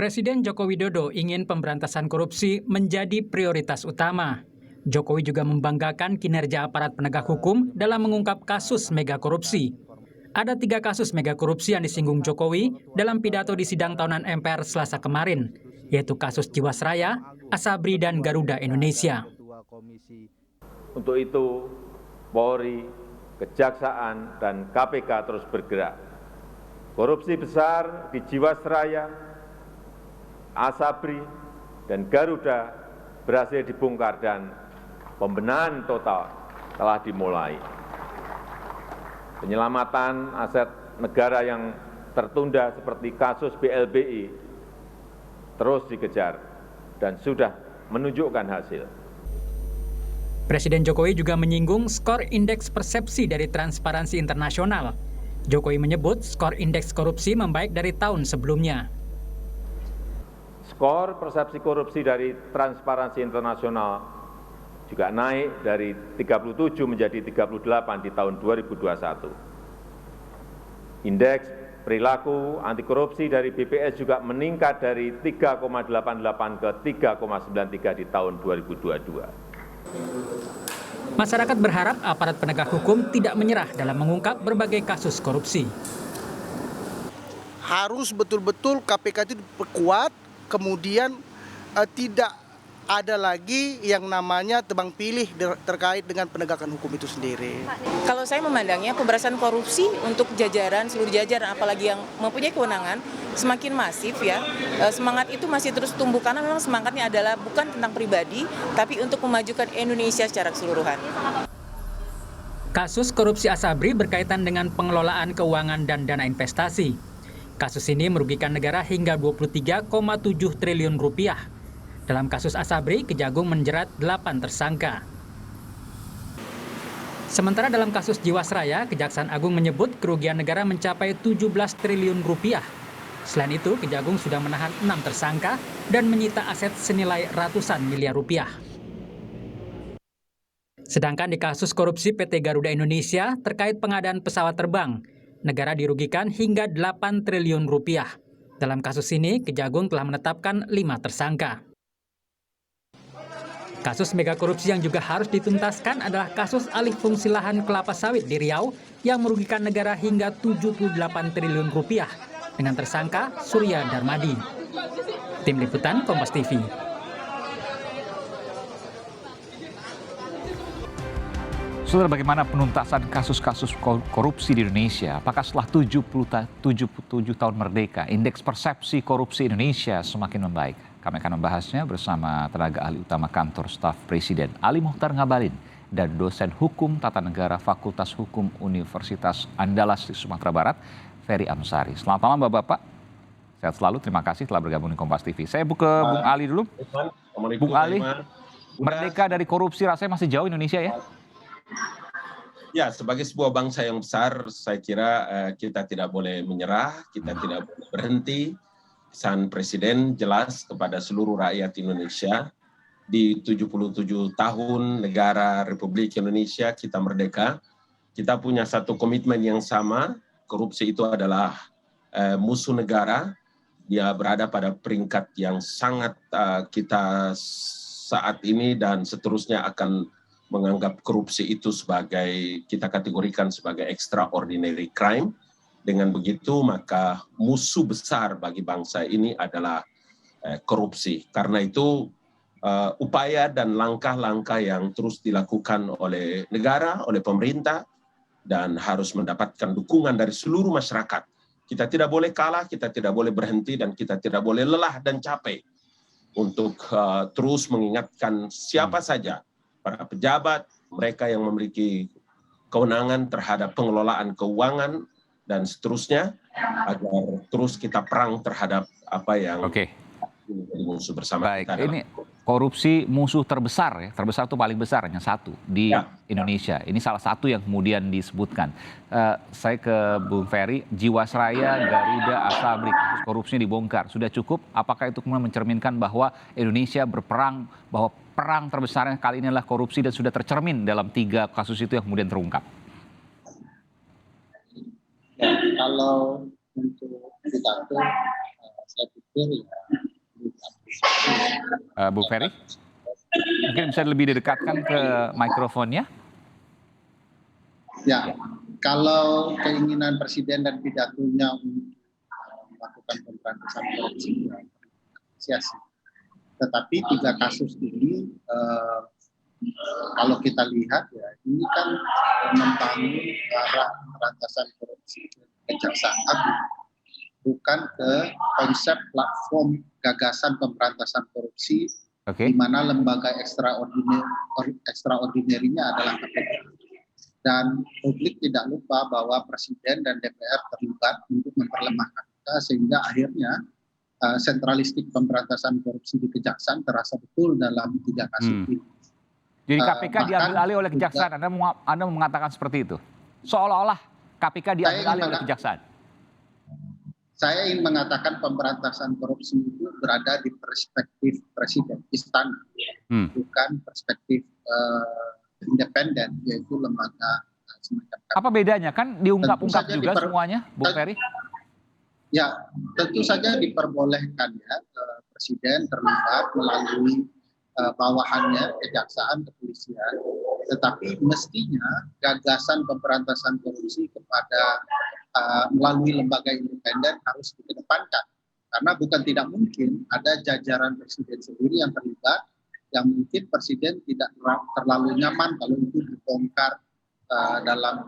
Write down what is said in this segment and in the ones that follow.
Presiden Joko Widodo ingin pemberantasan korupsi menjadi prioritas utama. Jokowi juga membanggakan kinerja aparat penegak hukum dalam mengungkap kasus mega korupsi. Ada 3 kasus mega korupsi yang disinggung Jokowi dalam pidato di sidang tahunan MPR Selasa kemarin, yaitu kasus Jiwasraya, Asabri, dan Garuda Indonesia. Untuk itu, Polri, Kejaksaan, dan KPK terus bergerak. Korupsi besar di Jiwasraya, Asabri, dan Garuda berhasil dibongkar dan pembenahan total telah dimulai. Penyelamatan aset negara yang tertunda seperti kasus BLBI terus dikejar dan sudah menunjukkan hasil. Presiden Jokowi juga menyinggung skor indeks persepsi dari Transparansi Internasional. Jokowi menyebut skor indeks korupsi membaik dari tahun sebelumnya. Skor persepsi korupsi dari Transparansi Internasional juga naik dari 37 menjadi 38 di tahun 2021. Indeks perilaku anti korupsi dari BPS juga meningkat dari 3,88 ke 3,93 di tahun 2022. Masyarakat berharap aparat penegak hukum tidak menyerah dalam mengungkap berbagai kasus korupsi. Harus betul-betul KPK itu diperkuat, kemudian tidak ada lagi yang namanya tebang pilih terkait dengan penegakan hukum itu sendiri. Kalau saya memandangnya pemberantasan korupsi untuk jajaran, seluruh jajaran apalagi yang mempunyai kewenangan semakin masif ya. Semangat itu masih terus tumbuh karena memang semangatnya adalah bukan tentang pribadi tapi untuk memajukan Indonesia secara keseluruhan. Kasus korupsi Asabri berkaitan dengan pengelolaan keuangan dan dana investasi. Kasus ini merugikan negara hingga 23,7 triliun rupiah. Dalam kasus Asabri, Kejagung menjerat 8 tersangka. Sementara dalam kasus Jiwasraya, Kejaksaan Agung menyebut kerugian negara mencapai 17 triliun rupiah. Selain itu, Kejagung sudah menahan 6 tersangka dan menyita aset senilai ratusan miliar rupiah. Sedangkan di kasus korupsi PT Garuda Indonesia terkait pengadaan pesawat terbang, negara dirugikan hingga 8 triliun rupiah. Dalam kasus ini, Kejagung telah menetapkan 5 tersangka. Kasus mega korupsi yang juga harus dituntaskan adalah kasus alih fungsi lahan kelapa sawit di Riau yang merugikan negara hingga 78 triliun rupiah dengan tersangka Surya Darmadi. Tim Liputan Kompas TV. Saudara, bagaimana penuntasan kasus-kasus korupsi di Indonesia? Apakah setelah 77 tahun merdeka, indeks persepsi korupsi Indonesia semakin membaik? Kami akan membahasnya bersama tenaga ahli utama kantor staf Presiden Ali Muhtar Ngabalin dan dosen hukum tata negara Fakultas Hukum Universitas Andalas di Sumatera Barat, Ferry Amsari. Selamat malam Bapak-Bapak. Sehat selalu, terima kasih telah bergabung di Kompas TV. Saya ke Bung Ali dulu. Bung Ali, merdeka dari korupsi rasanya masih jauh Indonesia ya? Ya, sebagai sebuah bangsa yang besar, saya kira kita tidak boleh menyerah, kita tidak boleh berhenti. Pesan Presiden jelas kepada seluruh rakyat Indonesia, di 77 tahun negara Republik Indonesia kita merdeka, kita punya satu komitmen yang sama, korupsi itu adalah musuh negara, dia berada pada peringkat yang sangat kita saat ini dan seterusnya akan menganggap korupsi itu sebagai, kita kategorikan sebagai extraordinary crime. Dengan begitu maka musuh besar bagi bangsa ini adalah korupsi. Karena itu upaya dan langkah-langkah yang terus dilakukan oleh negara, oleh pemerintah, dan harus mendapatkan dukungan dari seluruh masyarakat. Kita tidak boleh kalah, kita tidak boleh berhenti, dan kita tidak boleh lelah dan capek untuk terus mengingatkan siapa saja, para pejabat, mereka yang memiliki kewenangan terhadap pengelolaan keuangan, dan seterusnya, agar terus kita perang terhadap apa yang menjadi musuh bersama Baik, kita. ini korupsi musuh terbesar ya, terbesar itu paling besar, hanya satu di Indonesia. Ini salah satu yang kemudian disebutkan. Saya ke Bung Ferry, Jiwasraya, Garuda, Asabri, kasus korupsinya dibongkar. Sudah cukup? Apakah itu kemudian mencerminkan bahwa Indonesia berperang, bahwa perang terbesarnya kali ini adalah korupsi dan sudah tercermin dalam 3 kasus itu yang kemudian terungkap? Ya, kalau untuk pidato, saya pikir Bu Ferry, mungkin bisa lebih didekatkan ke mikrofonnya. ya, kalau keinginan presiden dan pidatonya untuk melakukan pemberantasan korupsi, ya, apresiasi. Tetapi 3 kasus ini, kalau kita lihat ya, ini kan membangun arah pemberantasan korupsi ke Kejaksaan Agung, bukan ke konsep platform gagasan pemberantasan korupsi, di mana lembaga ekstraordinarinya adalah KPK. Dan publik tidak lupa bahwa Presiden dan DPR terlibat untuk memperlemah KPK, sehingga akhirnya sentralistik pemberantasan korupsi di Kejaksaan terasa betul dalam 3 kasus ini. Jadi KPK diambil alih oleh Kejaksaan, Anda mengatakan seperti itu? Seolah-olah KPK diambil alih oleh Kejaksaan? Saya ingin mengatakan pemberantasan korupsi itu berada di perspektif Presiden, Istana, bukan perspektif independen, yaitu lembaga semacam KPK. Apa bedanya? Kan diungkap-ungkap juga semuanya, Bung Ferry? Ya, tentu saja diperbolehkan ya Presiden terlibat melalui bawahannya, kejaksaan, kepolisian. Tetapi mestinya gagasan pemberantasan korupsi kepada melalui lembaga independen harus dikedepankan. Karena bukan tidak mungkin ada jajaran Presiden sendiri yang terlibat, yang mungkin Presiden tidak terlalu nyaman kalau itu dibongkar dalam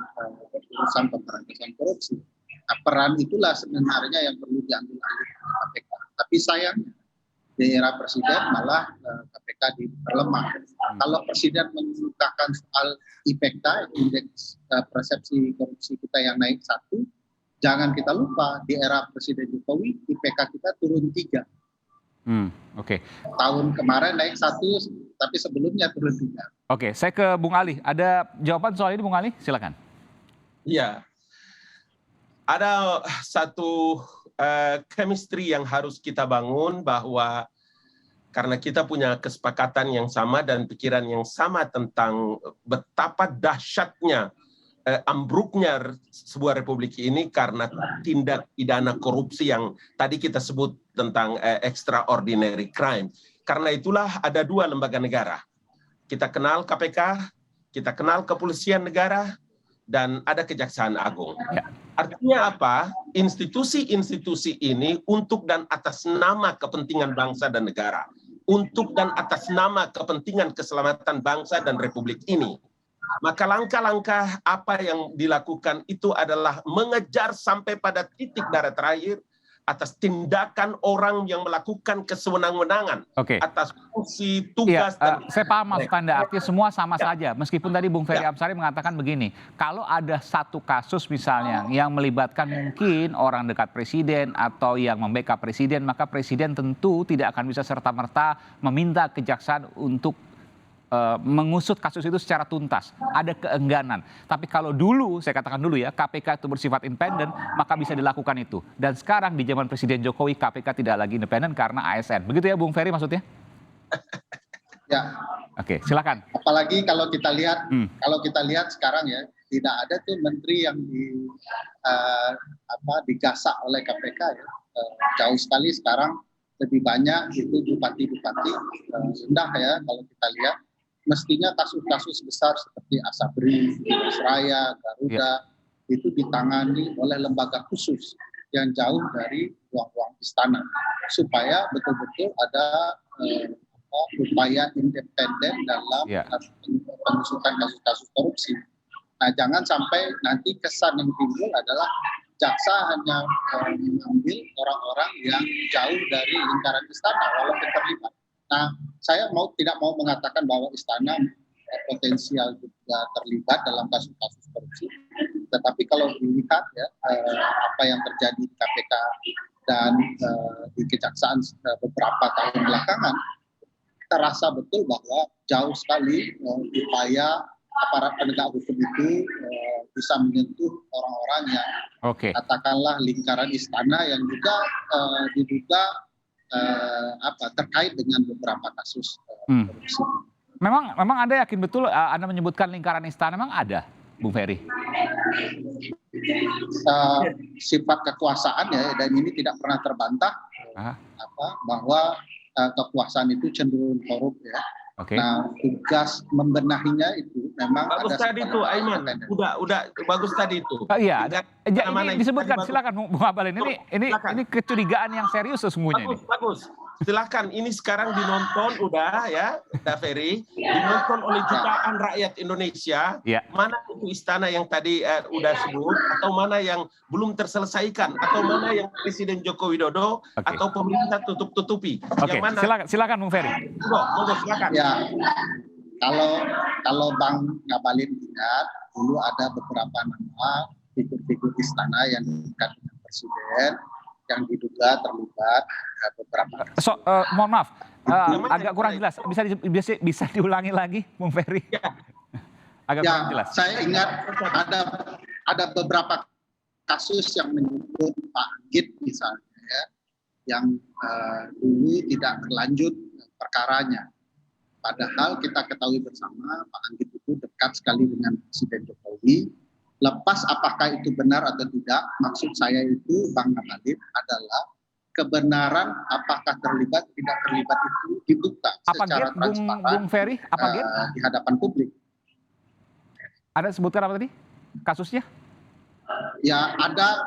urusan pemberantasan korupsi. Nah, peran itulah sebenarnya yang perlu diambil alih oleh KPK. Tapi sayangnya di era Presiden malah KPK diperlemah. Kalau Presiden mengungkapkan soal IPK, indeks persepsi korupsi kita yang naik 1, jangan kita lupa di era Presiden Jokowi IPK kita turun 3. Oke. Tahun kemarin naik 1, tapi sebelumnya turun 3. Oke, saya ke Bung Ali. Ada jawaban soal ini, Bung Ali? Silakan. Iya, ada satu chemistry yang harus kita bangun, bahwa karena kita punya kesepakatan yang sama dan pikiran yang sama tentang betapa dahsyatnya ambruknya sebuah republik ini karena tindak pidana korupsi yang tadi kita sebut tentang extraordinary crime. Karena itulah ada 2 lembaga negara. Kita kenal KPK, kita kenal Kepolisian Negara, dan ada Kejaksaan Agung. Artinya apa? Institusi-institusi ini untuk dan atas nama kepentingan bangsa dan negara, untuk dan atas nama kepentingan keselamatan bangsa dan republik ini. Maka langkah-langkah apa yang dilakukan itu adalah mengejar sampai pada titik darah terakhir atas tindakan orang yang melakukan kesewenang-wenangan atas fungsi, tugas, dan... Saya paham maksud Anda, artinya semua sama saja. Meskipun tadi Bung Ferry Amsari mengatakan begini, kalau ada satu kasus misalnya yang melibatkan mungkin orang dekat Presiden atau yang membackup Presiden, maka Presiden tentu tidak akan bisa serta-merta meminta Kejaksaan untuk mengusut kasus itu secara tuntas. Ada keengganan. Tapi kalau dulu, saya katakan dulu ya, KPK itu bersifat independen, maka bisa dilakukan itu. Dan sekarang di zaman Presiden Jokowi, KPK tidak lagi independen karena ASN. Begitu ya Bung Ferry maksudnya? Ya. Oke, silakan. Apalagi kalau kita lihat sekarang ya, tidak ada tuh menteri yang digasak oleh KPK ya. Jauh sekali sekarang, lebih banyak itu bupati-bupati rendah ya kalau kita lihat. Mestinya kasus-kasus besar seperti Asabri, Jiwasraya, Garuda itu ditangani oleh lembaga khusus yang jauh dari ruang-ruang istana, supaya betul-betul ada upaya independen dalam pengusutan kasus-kasus korupsi. Nah, jangan sampai nanti kesan yang timbul adalah jaksa hanya mengambil orang-orang yang jauh dari lingkaran istana walaupun terlibat. Nah, saya tidak mau mengatakan bahwa istana potensial juga terlibat dalam kasus-kasus korupsi. Tetapi kalau dilihat ya apa yang terjadi di KPK dan di Kejaksaan beberapa tahun belakangan, terasa betul bahwa jauh sekali upaya aparat penegak hukum itu bisa menyentuh orang-orang yang katakanlah lingkaran istana yang juga diduga terkait dengan beberapa kasus korupsi. Memang Anda yakin betul Anda menyebutkan lingkaran istana, memang ada, Bung Ferry? Sifat kekuasaan ya, dan ini tidak pernah terbantah. bahwa kekuasaan itu cenderung korup ya. Oke. Nah, tugas membenahinya itu memang Bagus ada tadi itu, Aiman. Udah bagus tadi itu. Iya, Mana ini disebutkan, bagus. silakan Bung Abalin. Silakan. Ini kecurigaan yang serius sesungguhnya ini. Bagus. Silakan, ini sekarang dinonton udah ya, Ferry, dinonton oleh jutaan rakyat Indonesia. Ya. Mana itu istana yang tadi udah sebut, atau mana yang belum terselesaikan, atau mana yang Presiden Joko Widodo atau pemerintah tutup-tutupi. Oke, Yang mana? silakan Bung Ferry. Monggo silakan. Ya, kalau Bang Ngabalin ingat, dulu ada beberapa nama figur-figur istana yang dekat dengan Presiden, yang diduga terlibat beberapa. Mohon maaf, agak kurang jelas. Bisa diulangi lagi, Bung Ferry? Agak kurang jelas. Saya ingat ada beberapa kasus yang menyebut Pak Anggit misalnya, ya, yang dulu tidak berlanjut perkaranya. Padahal kita ketahui bersama Pak Anggit itu dekat sekali dengan Presiden Jokowi. Lepas apakah itu benar atau tidak, maksud saya itu Bang Ngabalin adalah kebenaran apakah terlibat tidak terlibat itu dibuka secara transparan Bung Ferry, di hadapan publik. Ada sebutkan apa tadi kasusnya? Ya ada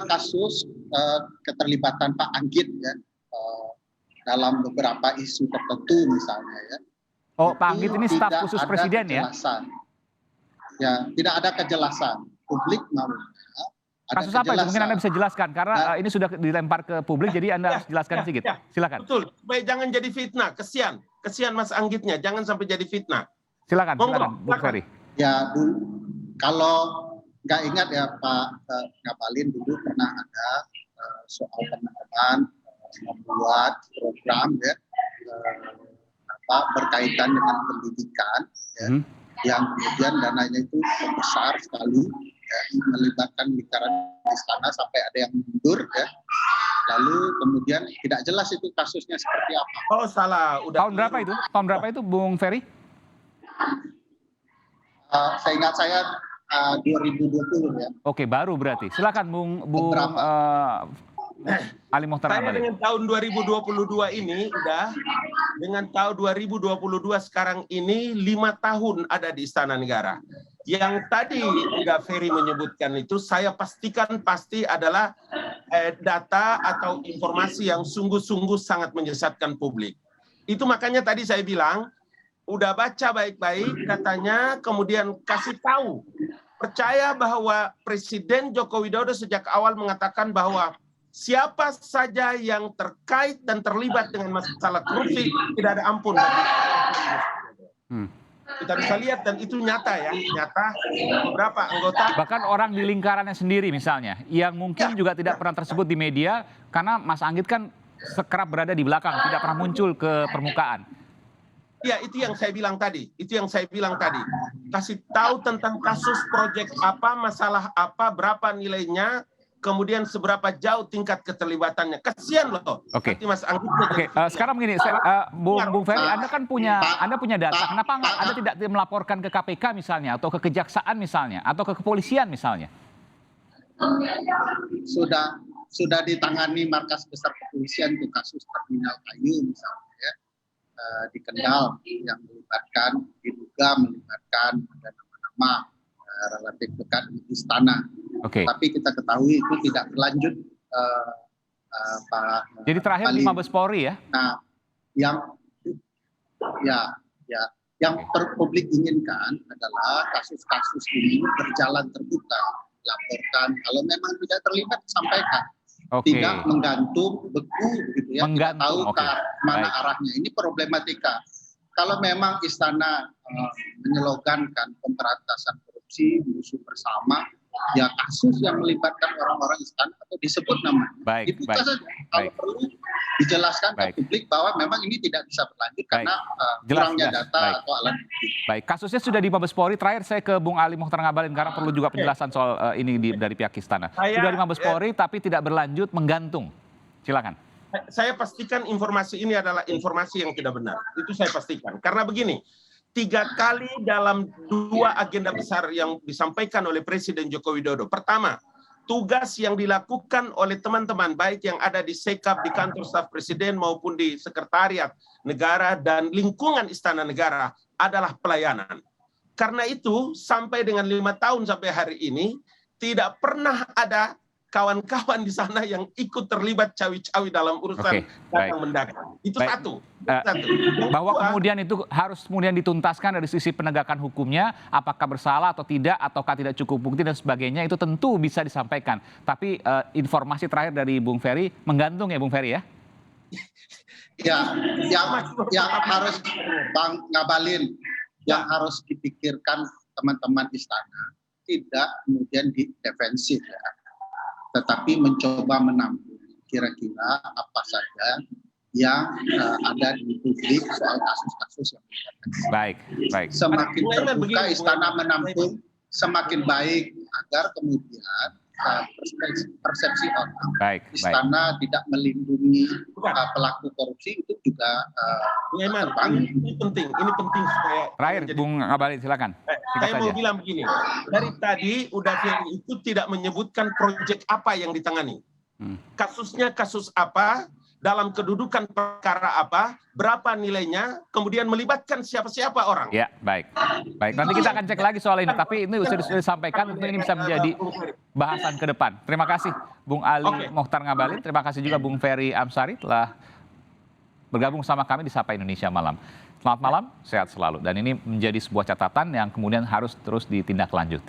kasus keterlibatan Pak Anggit ya dalam beberapa isu tertentu misalnya ya. Oh, Pak Anggit ini staf khusus Presiden ya? Ya, tidak ada kejelasan publik maunya. Kasus apa itu? Mungkin Anda bisa jelaskan karena ini sudah dilempar ke publik, jadi Anda harus jelaskan sedikit. Silakan. Betul, supaya jangan jadi fitnah. Kesian Mas Anggitnya, jangan sampai jadi fitnah. Silakan, Bung Ferry. Ya, kalau nggak ingat ya Pak Ngabalin dulu pernah ada soal teman-teman membuat program ya berkaitan dengan pendidikan ya, yang kemudian dananya itu besar sekali ya, melibatkan lingkaran istana sampai ada yang mundur ya, lalu kemudian tidak jelas itu kasusnya seperti apa. Oh salah, tahun berapa itu Bung Ferry? Saya ingat 2020 ya. Oke, baru berarti. Silakan Bung Ali Mohtar Ngabalin. Dengan tahun 2022 ini dengan tahun 2022 sekarang ini 5 tahun ada di Istana Negara. Yang tadi Mbak Ferry menyebutkan itu saya pastikan pasti adalah data atau informasi yang sungguh-sungguh sangat menyesatkan publik. Itu makanya tadi saya bilang udah baca baik-baik katanya, kemudian kasih tahu. Percaya bahwa Presiden Joko Widodo sejak awal mengatakan bahwa siapa saja yang terkait dan terlibat dengan masalah korupsi tidak ada ampun. Kita bisa lihat dan itu nyata ya, nyata beberapa anggota. Bahkan orang di lingkarannya sendiri misalnya, yang mungkin juga tidak pernah tersebut di media karena Mas Anggit kan sekerap berada di belakang, tidak pernah muncul ke permukaan. Ya, itu yang saya bilang tadi. Kasih tahu tentang kasus proyek apa, masalah apa, berapa nilainya, kemudian seberapa jauh tingkat keterlibatannya. Kasihan loh. Oke. Mas Anggit. Sekarang begini, Bung Ferry, Anda kan punya data. Kenapa Anda tidak melaporkan ke KPK misalnya, atau ke Kejaksaan misalnya, atau ke kepolisian misalnya? Sudah ditangani Markas Besar Kepolisian untuk kasus Terminal Kayu misalnya ya, di Kendal yang diduga melibatkan ada nama-nama relatif dekat di istana. Tapi kita ketahui itu tidak berlanjut, Pak. Jadi terakhir di Mabes Polri ya? Nah, yang publik inginkan adalah kasus-kasus ini berjalan terbuka, laporkan. Kalau memang tidak terlibat, sampaikan. Tidak menggantung beku, gitu ya. Tidak tahu mana arahnya. Ini problematika. Kalau memang istana menyelogankan pemberantasan korupsi, musuh bersama, ya kasus yang melibatkan orang-orang istana atau disebut nama. Dibuka saja. Kalau perlu dijelaskan ke publik bahwa memang ini tidak bisa berlanjut karena kurangnya data atau alat bukti. Baik, kasusnya sudah di Mabes Polri. Terakhir saya ke Bung Ali Mohtar Ngabalin karena perlu juga penjelasan soal ini dari pihak istana. Sudah di Mabes Polri tapi tidak berlanjut, menggantung. Silakan. Saya pastikan informasi ini adalah informasi yang tidak benar. Itu saya pastikan. Karena begini, 3 kali dalam 2 agenda besar yang disampaikan oleh Presiden Joko Widodo. Pertama, tugas yang dilakukan oleh teman-teman baik yang ada di Sekap, di kantor staf presiden maupun di sekretariat negara dan lingkungan istana negara adalah pelayanan. Karena itu sampai dengan 5 tahun sampai hari ini tidak pernah ada kawan-kawan di sana yang ikut terlibat cawi-cawi dalam urusan datang mendagang. Itu satu. Bahwa kemudian itu harus kemudian dituntaskan dari sisi penegakan hukumnya, apakah bersalah atau tidak, ataukah tidak cukup bukti dan sebagainya, itu tentu bisa disampaikan. Tapi informasi terakhir dari Bung Ferry, menggantung ya Bung Ferry ya? Ya, yang harus Bang Ngabalin, yang harus dipikirkan teman-teman istana, tidak kemudian di defensif ya, tetapi mencoba menampung kira-kira apa saja yang ada di publik soal kasus-kasus yang Baik. semakin terbuka istana menampung semakin baik agar kemudian persepsi orang istana tidak melindungi pelaku korupsi itu juga terbangun. Ini penting supaya Terakhir Bung Ngabalin silakan. Saya mau bilang begini, dari tadi udah itu tidak menyebutkan proyek apa yang ditangani. Kasusnya kasus apa, dalam kedudukan perkara apa, berapa nilainya, kemudian melibatkan siapa-siapa orang. Ya, baik. Nanti kita akan cek lagi soal ini, tapi ini sudah disampaikan, tentu ini bisa menjadi bahasan ke depan. Terima kasih Bung Ali Mokhtar Ngabalin, terima kasih juga Bung Ferry Amsari telah bergabung sama kami di Sapa Indonesia Malam. Selamat malam, sehat selalu. Dan ini menjadi sebuah catatan yang kemudian harus terus ditindaklanjuti.